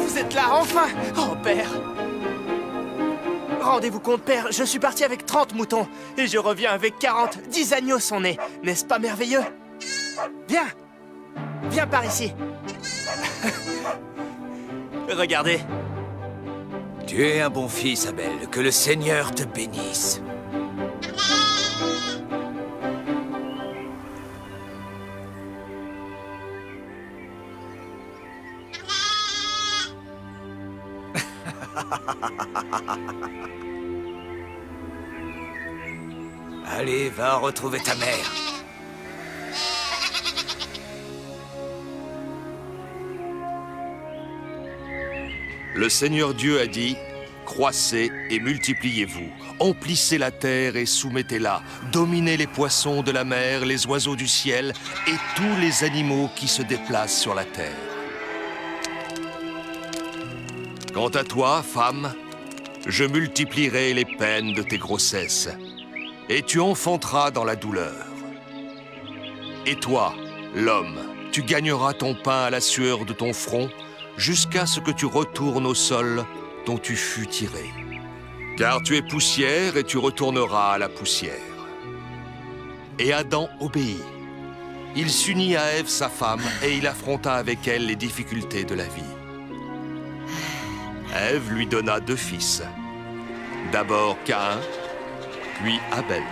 Vous êtes là, enfin! Oh, père! Rendez-vous compte, père, je suis parti avec 30 moutons, et je reviens avec 40. 10 agneaux sont nés. N'est-ce pas merveilleux? Viens! Viens par ici. Regardez. Tu es un bon fils, Abel. Que le Seigneur te bénisse. Allez, va retrouver ta mère. Le Seigneur Dieu a dit, « Croissez et multipliez-vous, emplissez la terre et soumettez-la, dominez les poissons de la mer, les oiseaux du ciel et tous les animaux qui se déplacent sur la terre. Quant à toi, femme, je multiplierai les peines de tes grossesses, et tu enfanteras dans la douleur. Et toi, l'homme, tu gagneras ton pain à la sueur de ton front, jusqu'à ce que tu retournes au sol dont tu fus tiré. Car tu es poussière et tu retourneras à la poussière. » Et Adam obéit. Il s'unit à Ève, sa femme, et il affronta avec elle les difficultés de la vie. Ève lui donna 2 fils. D'abord Caïn, puis Abel.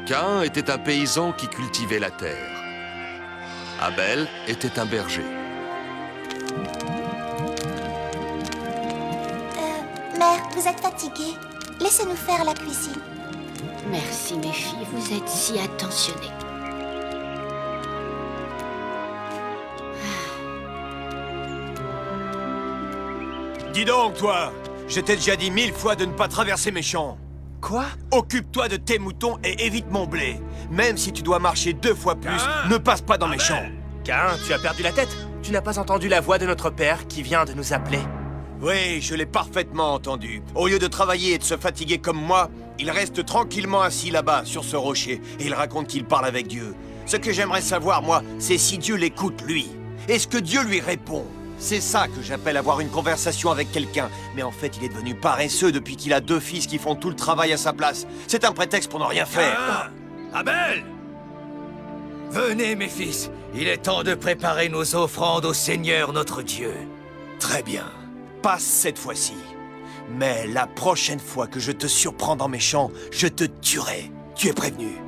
Caïn était un paysan qui cultivait la terre. Abel était un berger. Mère, vous êtes fatiguée. Laissez-nous faire la cuisine. Merci, mes filles, vous êtes si attentionnées. Dis donc, toi! Je t'ai déjà dit 1000 fois de ne pas traverser mes champs. Quoi? Occupe-toi de tes moutons et évite mon blé. Même si tu dois marcher 2 fois plus, ne passe pas dans mes champs. Caïn, tu as perdu la tête? Tu n'as pas entendu la voix de notre père qui vient de nous appeler? Oui, je l'ai parfaitement entendu. Au lieu de travailler et de se fatiguer comme moi, il reste tranquillement assis là-bas, sur ce rocher, et il raconte qu'il parle avec Dieu. Ce que j'aimerais savoir, moi, c'est si Dieu l'écoute, lui. Est-ce que Dieu lui répond? C'est ça que j'appelle avoir une conversation avec quelqu'un. Mais en fait, il est devenu paresseux depuis qu'il a 2 fils qui font tout le travail à sa place. C'est un prétexte pour ne rien faire. Abel! Venez, mes fils. Il est temps de préparer nos offrandes au Seigneur notre Dieu. Très bien. Passe cette fois-ci. Mais la prochaine fois que je te surprends dans mes champs, je te tuerai. Tu es prévenu.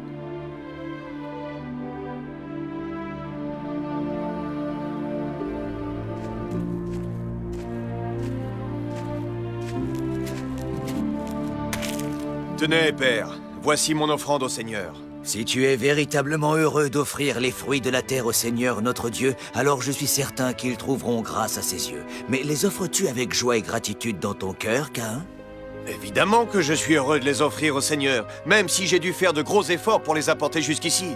Tenez, père. Voici mon offrande au Seigneur. Si tu es véritablement heureux d'offrir les fruits de la terre au Seigneur notre Dieu, alors je suis certain qu'ils trouveront grâce à ses yeux. Mais les offres-tu avec joie et gratitude dans ton cœur, Caïn? Évidemment que je suis heureux de les offrir au Seigneur, même si j'ai dû faire de gros efforts pour les apporter jusqu'ici.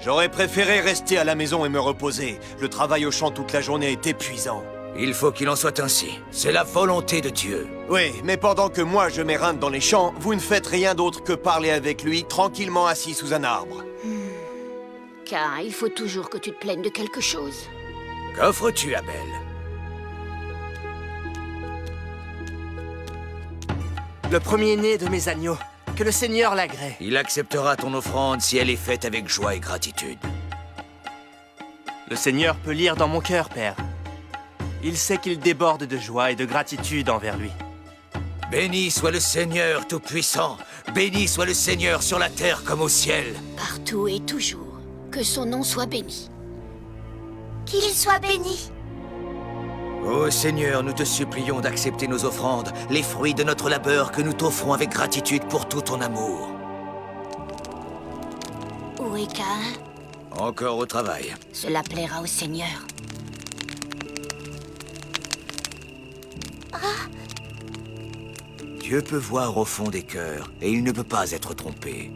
J'aurais préféré rester à la maison et me reposer. Le travail au champ toute la journée est épuisant. Il faut qu'il en soit ainsi. C'est la volonté de Dieu. Oui, mais pendant que moi je m'éreinte dans les champs, vous ne faites rien d'autre que parler avec lui, tranquillement assis sous un arbre. Caïn, il faut toujours que tu te plaignes de quelque chose. Qu'offres-tu, Abel? Le premier-né de mes agneaux. Que le Seigneur l'agrée. Il acceptera ton offrande si elle est faite avec joie et gratitude. Le Seigneur peut lire dans mon cœur, Père. Il sait qu'il déborde de joie et de gratitude envers lui. Béni soit le Seigneur Tout-Puissant. Béni soit le Seigneur sur la terre comme au ciel. Partout et toujours. Que son nom soit béni. Qu'il soit béni. Ô Seigneur, nous te supplions d'accepter nos offrandes, les fruits de notre labeur que nous t'offrons avec gratitude pour tout ton amour. Où est Caïn? Encore au travail. Cela plaira au Seigneur. Dieu peut voir au fond des cœurs, et il ne peut pas être trompé.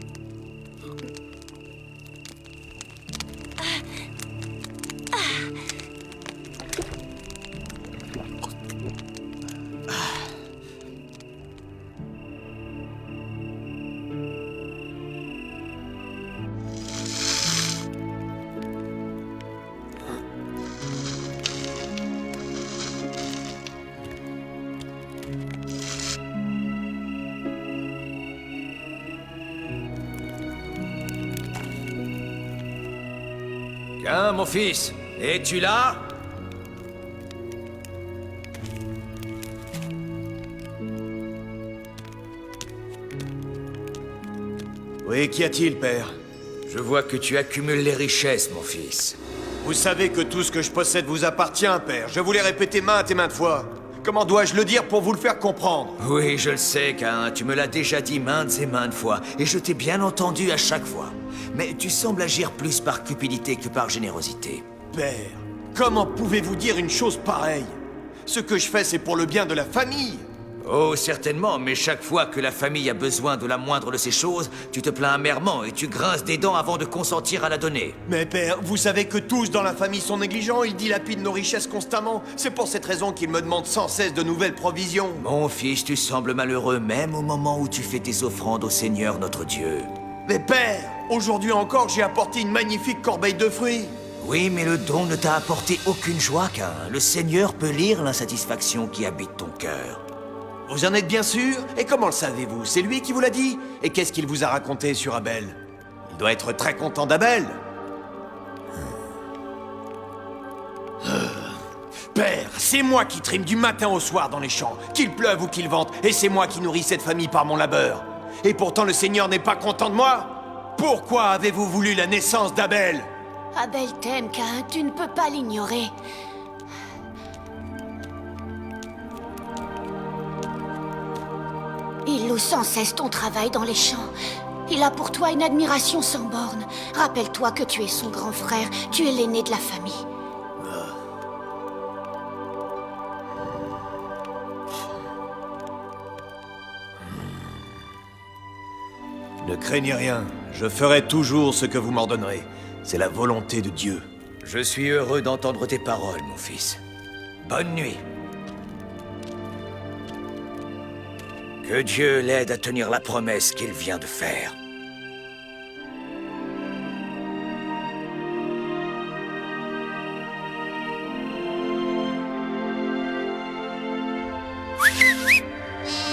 Caïn, mon fils, es-tu là? Oui, qu'y a-t-il, père? Je vois que tu accumules les richesses, mon fils. Vous savez que tout ce que je possède vous appartient, père. Je vous l'ai répété maintes et maintes fois. Comment dois-je le dire pour vous le faire comprendre? Oui, je le sais, Caïn, tu me l'as déjà dit maintes et maintes fois, et je t'ai bien entendu à chaque fois. Mais tu sembles agir plus par cupidité que par générosité. Père, comment pouvez-vous dire une chose pareille? Ce que je fais, c'est pour le bien de la famille. Oh, certainement, mais chaque fois que la famille a besoin de la moindre de ces choses, tu te plains amèrement et tu grinces des dents avant de consentir à la donner. Mais père, vous savez que tous dans la famille sont négligents, ils dilapident nos richesses constamment. C'est pour cette raison qu'ils me demandent sans cesse de nouvelles provisions. Mon fils, tu sembles malheureux même au moment où tu fais tes offrandes au Seigneur notre Dieu. Mais père, aujourd'hui encore, j'ai apporté une magnifique corbeille de fruits. Oui, mais le don ne t'a apporté aucune joie, Caïn. Le Seigneur peut lire l'insatisfaction qui habite ton cœur. Vous en êtes bien sûr? Et comment le savez-vous? C'est lui qui vous l'a dit? Et qu'est-ce qu'il vous a raconté sur Abel? Il doit être très content d'Abel. Père, c'est moi qui trime du matin au soir dans les champs, qu'il pleuve ou qu'il vente, et c'est moi qui nourris cette famille par mon labeur. Et pourtant le Seigneur n'est pas content de moi? Pourquoi avez-vous voulu la naissance d'Abel? Abel t'aime, Caïn, tu ne peux pas l'ignorer. Il loue sans cesse ton travail dans les champs. Il a pour toi une admiration sans borne. Rappelle-toi que tu es son grand frère, tu es l'aîné de la famille. Ne craignez rien, je ferai toujours ce que vous m'ordonnerez. C'est la volonté de Dieu. Je suis heureux d'entendre tes paroles, mon fils. Bonne nuit. Que Dieu l'aide à tenir la promesse qu'il vient de faire.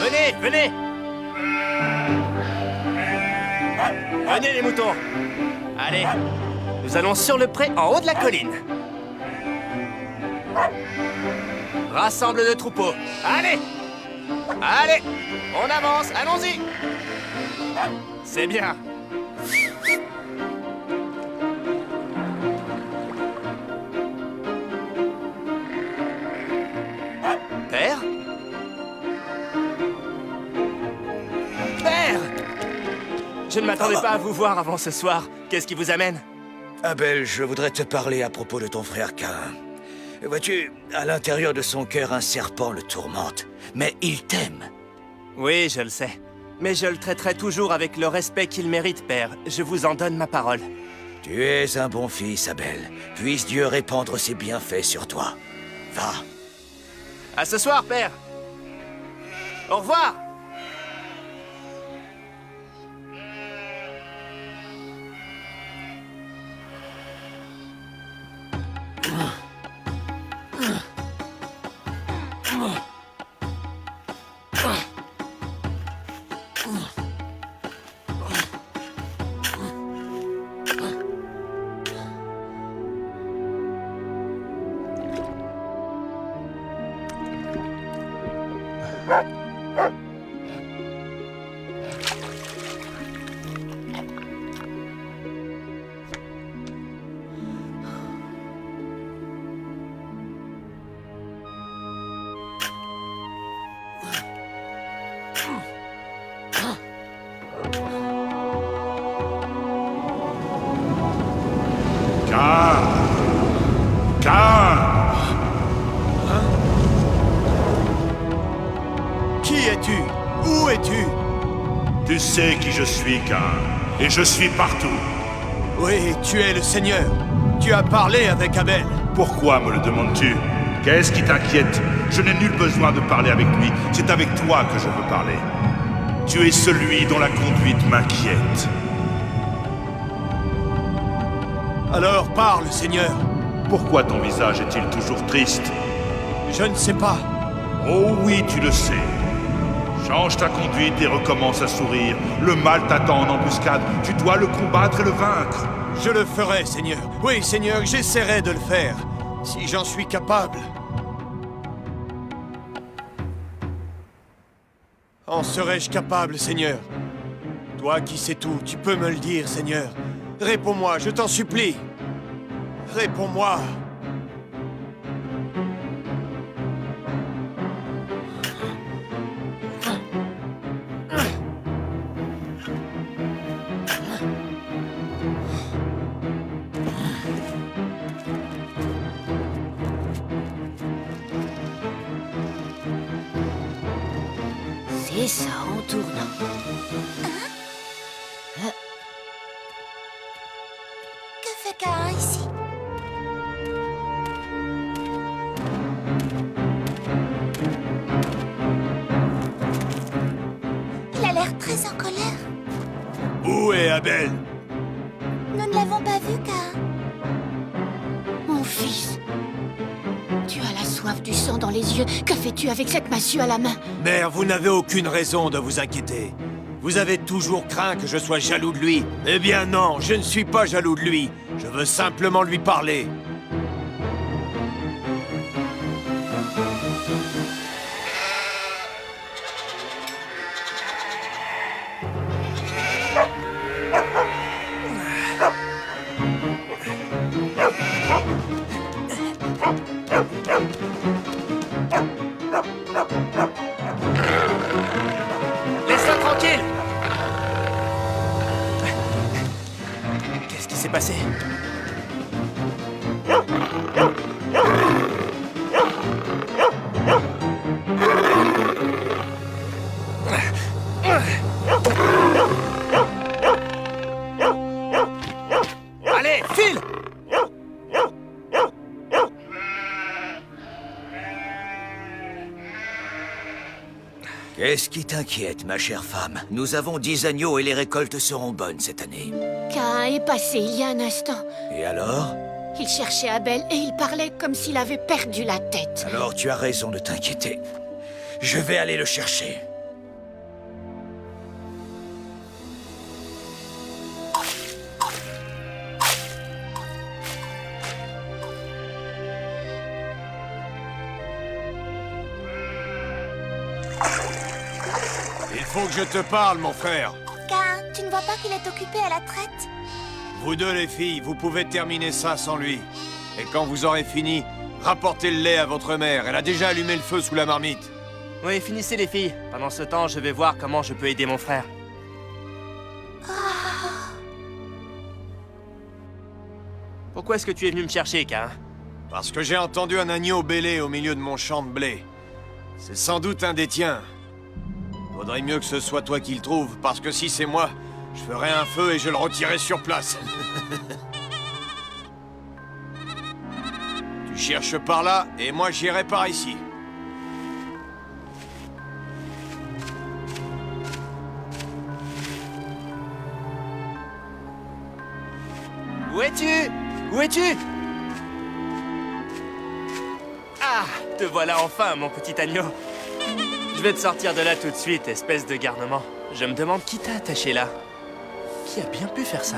Venez, venez! Venez les moutons! Allez, nous allons sur le pré en haut de la colline. Rassemble le troupeau. Allez! Allez! On avance, allons-y! C'est bien. Père? Père! Je ne m'attendais pas à vous voir avant ce soir. Qu'est-ce qui vous amène? Abel, je voudrais te parler à propos de ton frère Caïn. Vois-tu, à l'intérieur de son cœur, un serpent le tourmente. Mais il t'aime. Oui, je le sais. Mais je le traiterai toujours avec le respect qu'il mérite, père. Je vous en donne ma parole. Tu es un bon fils, Abel. Puisse Dieu répandre ses bienfaits sur toi. Va. À ce soir, père. Au revoir. Qui es-tu? Où es-tu? Tu sais qui je suis, Caïn, et je suis partout. Oui, tu es le Seigneur. Tu as parlé avec Abel. Pourquoi me le demandes-tu? Qu'est-ce qui t'inquiète? Je n'ai nul besoin de parler avec lui, c'est avec toi que je veux parler. Tu es celui dont la conduite m'inquiète. Alors parle, Seigneur. Pourquoi ton visage est-il toujours triste? Je ne sais pas. Oh oui, tu le sais. Change ta conduite et recommence à sourire. Le mal t'attend en embuscade. Tu dois le combattre et le vaincre. Je le ferai, Seigneur. Oui, Seigneur, j'essaierai de le faire. Si j'en suis capable. En serais-je capable, Seigneur? Toi qui sais tout, tu peux me le dire, Seigneur. Réponds-moi, je t'en supplie. Réponds-moi. C'est ça, en tournant. Que fait Cain ici? Il a l'air très en colère. Où est Abel? Nous ne l'avons pas vu, Cain. Mon fils, tu as la soif du sang dans les yeux. Que fais-tu avec cette massue à la main? Mère, vous n'avez aucune raison de vous inquiéter. Vous avez toujours craint que je sois jaloux de lui. Eh bien non, je ne suis pas jaloux de lui. Je veux simplement lui parler. Laisse-la tranquille! Qu'est-ce qui s'est passé? Allez, file! Qu'est-ce qui t'inquiète, ma chère femme? Nous avons 10 agneaux et les récoltes seront bonnes cette année. Cain est passé il y a un instant. Et alors? Il cherchait Abel et il parlait comme s'il avait perdu la tête. Alors tu as raison de t'inquiéter. Je vais aller le chercher. Il faut que je te parle, mon frère. Cain, tu ne vois pas qu'il est occupé à la traite? Vous deux, les filles, vous pouvez terminer ça sans lui. Et quand vous aurez fini, rapportez le lait à votre mère. Elle a déjà allumé le feu sous la marmite. Oui, finissez les filles. Pendant ce temps, je vais voir comment je peux aider mon frère. Pourquoi est-ce que tu es venu me chercher, Cain? Parce que j'ai entendu un agneau bêler au milieu de mon champ de blé. C'est sans doute un des tiens. Faudrait mieux que ce soit toi qui le trouve, parce que si c'est moi, je ferai un feu et je le retirerai sur place. Tu cherches par là, et moi j'irai par ici. Où es-tu? Où es-tu? Ah, te voilà enfin, mon petit agneau. Je vais te sortir de là tout de suite, espèce de garnement. Je me demande qui t'a attaché là. Qui a bien pu faire ça?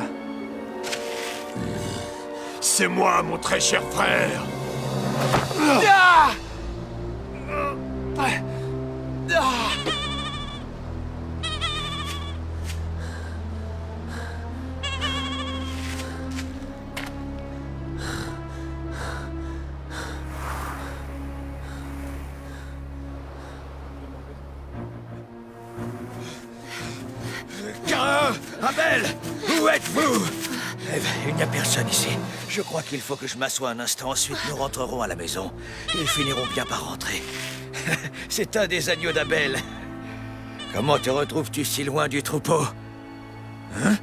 C'est moi, mon très cher frère. Ah! Ah! Abel! Où êtes-vous? Eve, il n'y a personne ici. Je crois qu'il faut que je m'assoie un instant, ensuite nous rentrerons à la maison. Ils finiront bien par rentrer. C'est un des agneaux d'Abel. Comment te retrouves-tu si loin du troupeau? Hein?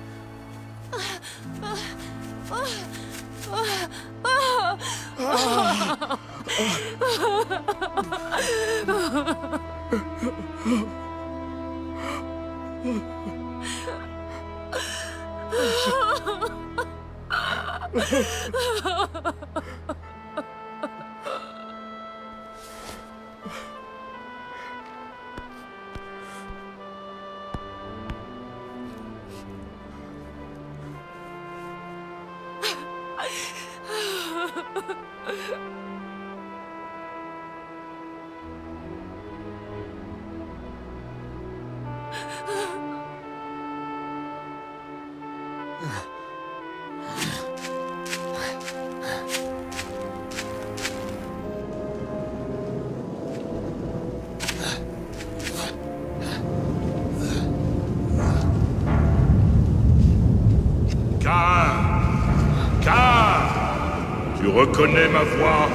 Tu reconnais ma voix?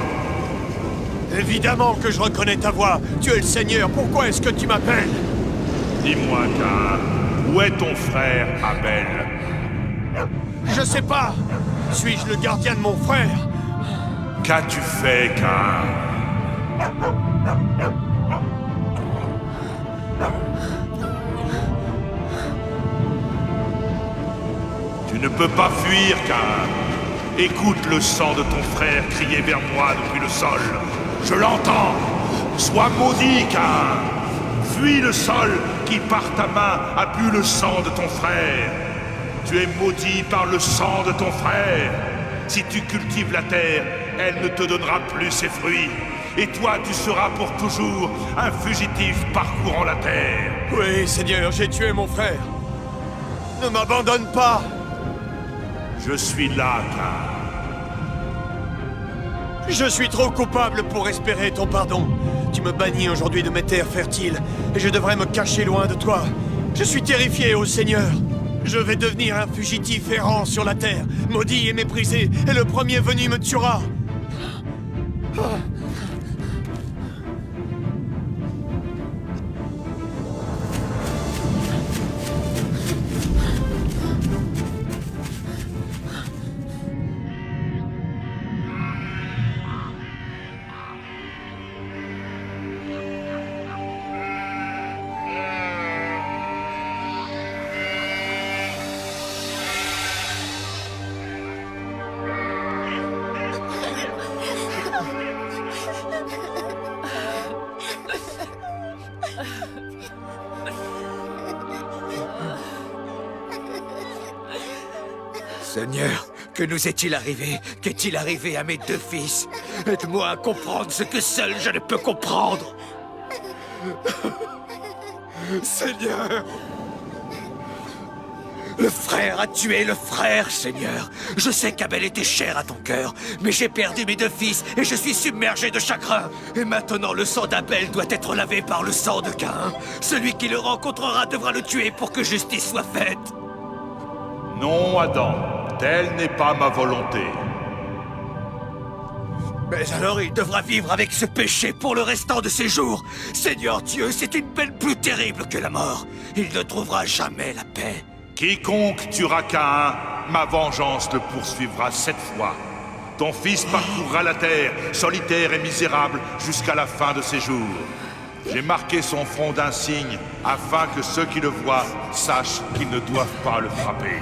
Évidemment que je reconnais ta voix. Tu es le Seigneur. Pourquoi est-ce que tu m'appelles? Dis-moi, Caïn, où est ton frère Abel? Je sais pas. Suis-je le gardien de mon frère? Qu'as-tu fait, Caïn? Tu ne peux pas fuir, Caïn. Écoute le sang de ton frère crier vers moi depuis le sol. Je l'entends. Sois maudit, Caïn. Fuis le sol qui, par ta main, a bu le sang de ton frère. Tu es maudit par le sang de ton frère. Si tu cultives la terre, elle ne te donnera plus ses fruits. Et toi, tu seras pour toujours un fugitif parcourant la terre. Oui, Seigneur, j'ai tué mon frère. Ne m'abandonne pas. Je suis là, Caïn. Je suis trop coupable pour espérer ton pardon. Tu me bannis aujourd'hui de mes terres fertiles, et je devrais me cacher loin de toi. Je suis terrifié, ô Seigneur. Je vais devenir un fugitif errant sur la terre, maudit et méprisé, et le premier venu me tuera. Seigneur, que nous est-il arrivé? Qu'est-il arrivé à mes deux fils? Aide-moi à comprendre ce que seul je ne peux comprendre. Seigneur! Le frère a tué le frère, Seigneur. Je sais qu'Abel était cher à ton cœur, mais j'ai perdu mes deux fils et je suis submergé de chagrin. Et maintenant, le sang d'Abel doit être lavé par le sang de Caïn. Celui qui le rencontrera devra le tuer pour que justice soit faite. Non, Adam, telle n'est pas ma volonté. Mais alors il devra vivre avec ce péché pour le restant de ses jours. Seigneur Dieu, c'est une peine plus terrible que la mort. Il ne trouvera jamais la paix. Quiconque tuera Caïn, ma vengeance le poursuivra 7 fois. Ton fils parcourra la terre, solitaire et misérable, jusqu'à la fin de ses jours. J'ai marqué son front d'un signe, afin que ceux qui le voient sachent qu'ils ne doivent pas le frapper.